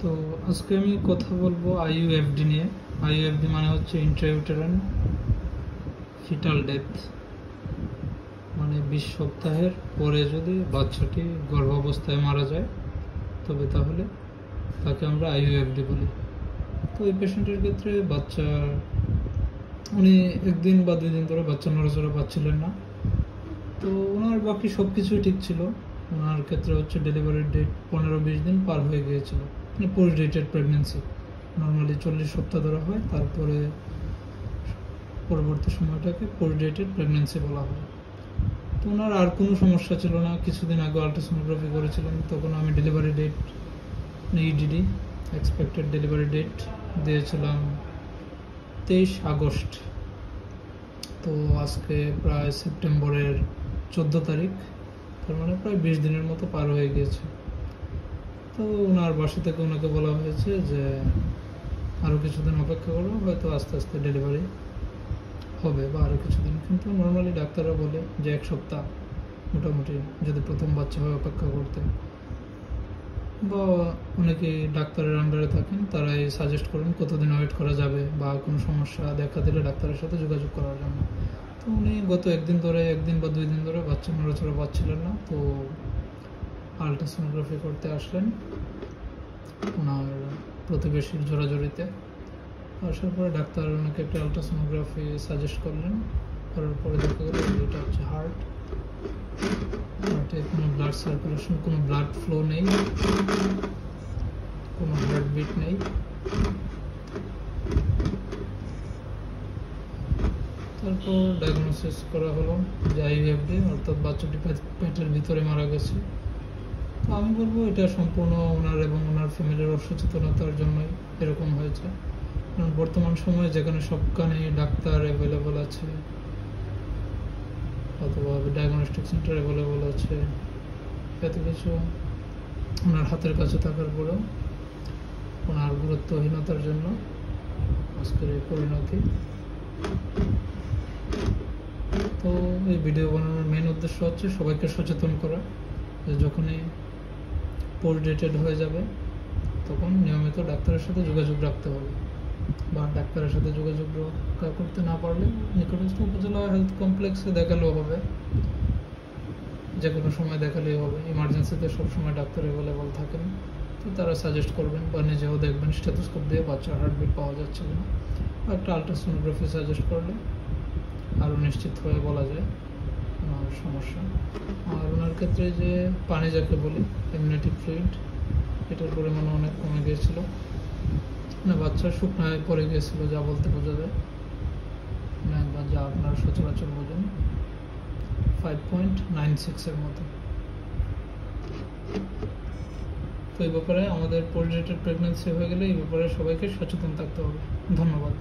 তো আজকে আমি কথা বলবো আইইউএফডি নিয়ে। আইইউএফডি মানে হচ্ছে ইন্ট্রাইউটেরাইন ফিটাল ডেথ, মানে 20 সপ্তাহের পরে যদি বাচ্চাটি গর্ভাবস্থায় মারা যায় তবে তাহলে তাকে আমরা আইইউএফডি বলি। তো এই পেশেন্টের ক্ষেত্রে উনি একদিন বা 2 দিন ধরে বাচ্চা নড়াচড়া পাচ্ছিলেন না। তো ওনার বাকি সব কিছুই ঠিক ছিল। ওনার ক্ষেত্রে হচ্ছে ডেলিভারির ডেট 15-20 দিন পার হয়ে গিয়েছিল, মানে পোস্ট ডেটেড প্রেগনেন্সি। নর্মালি 40 সপ্তাহ ধরা হয়, তারপরে পরবর্তী সময়টাকে পোস্ট ডেটেড প্রেগনেন্সি বলা হয়। তো ওনার আর কোনো সমস্যা ছিল না। কিছুদিন আগে আলট্রাসোনোগ্রাফি করেছিলেন, তখন আমি delivery date EDD expected delivery date দিয়েছিলাম 23 আগস্ট। তো আজকে প্রায় সেপ্টেম্বরের 14 তারিখ, তার মানে প্রায় 20 দিনের মতো পার হয়ে গিয়েছে। তো ওনার বাসা থেকে ওনাকে বলা হয়েছে যে আরও কিছুদিন অপেক্ষা করো, হয়তো আস্তে আস্তে ডেলিভারি হবে বা আরও কিছুদিন। কিন্তু নর্মালি ডাক্তাররা বলে যে 1 সপ্তাহ মোটামুটি, যদি প্রথম বাচ্চা হয় অপেক্ষা করতে। বা অনেকে ডাক্তারের আন্ডারে থাকেন, তারাই সাজেস্ট করেন কতদিন ওয়েট করা যাবে বা কোনো সমস্যা দেখা দিলে ডাক্তারের সাথে যোগাযোগ করার জন্য। তো উনি গত একদিন বা 2 দিন ধরে বাচ্চা নড়াচড়া পাচ্ছিলেন না। তো আলট্রাসোনোগ্রাফি করতে আসলেন ওনার প্রতিবেশীর জোরাজোরিতে। আসার পরে ডাক্তার ওনাকে একটা আলট্রাসোনোগ্রাফি সাজেস্ট করলেন। করার পরে দেখা গেল এটা হচ্ছে হার্টে কোনো ব্লাড সার্কুলেশন, কোনো ব্লাড ফ্লো নেই, কোনো হার্টবিট নেই। তারপর ডায়াগনোসিস করা হলো যে আইইউএফডি, অর্থাৎ বাচ্চাটি পেটের ভিতরে মারা গেছে। তো আমি বলবো এটা সম্পূর্ণ ওনার এবং ওনার ফ্যামিলির অসচেতনতার জন্যই এরকম হয়েছে। কারণ বর্তমান সময়ে যেখানে সবখানে ডাক্তার অ্যাভেলেবল আছে অথবা ডায়াগনস্টিক সেন্টার অ্যাভেলেবল আছে, এত কিছু ওনার হাতের কাছে থাকার পরেও ওনার গুরুত্বহীনতার জন্য আজকের এই পরিণতি। তো এই ভিডিও বানানোর মেন উদ্দেশ্য হচ্ছে সবাইকে সচেতন করা যে যখনই পোস্ট ডেটেড হয়ে যাবে তখন নিয়মিত ডাক্তারের সাথে যোগাযোগ রাখতে হবে, বা ডাক্তারের সাথে যোগাযোগ করতে না পারলে নিকটস্থ উপজেলা হেলথ কমপ্লেক্সে দেখালেও হবে, যে কোনো সময় দেখালেই হবে। ইমার্জেন্সিতে সবসময় ডাক্তার অ্যাভেলেবল থাকেন, তো তারা সাজেস্ট করবেন বা নিজেও দেখবেন স্টেথোস্কোপ দিয়ে বাচ্চার হার্টবিট পাওয়া যাচ্ছে কিনা, বা একটা আলট্রাসোনোগ্রাফি সাজেস্ট করলে আরও নিশ্চিত হয়ে বলা যায় ওনার সমস্যা। আর ওনার ক্ষেত্রে যে পানি যাকে বলি এমনিটিক ফ্লুইড, এটার পরিমাণ অনেক কমে গিয়েছিল, না বাচ্চা শুকনায় পড়ে গিয়েছিল যা বলতে বোঝা যায়, না বা যা আপনারা সচরাচর বোঝেন 5.96 এর মতো। তো এই ব্যাপারে আমাদের পোস্ট ডেটেড প্রেগনেন্সি হয়ে গেলে এই ব্যাপারে সবাইকে সচেতন থাকতে হবে। ধন্যবাদ।